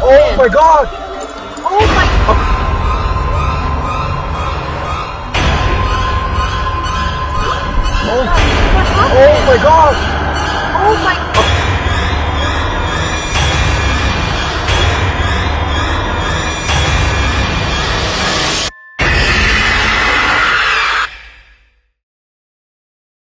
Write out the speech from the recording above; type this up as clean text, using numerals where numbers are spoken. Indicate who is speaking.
Speaker 1: Oh my God!
Speaker 2: Oh my...
Speaker 1: Oh,
Speaker 2: What happened?
Speaker 1: oh my God!
Speaker 2: Oh my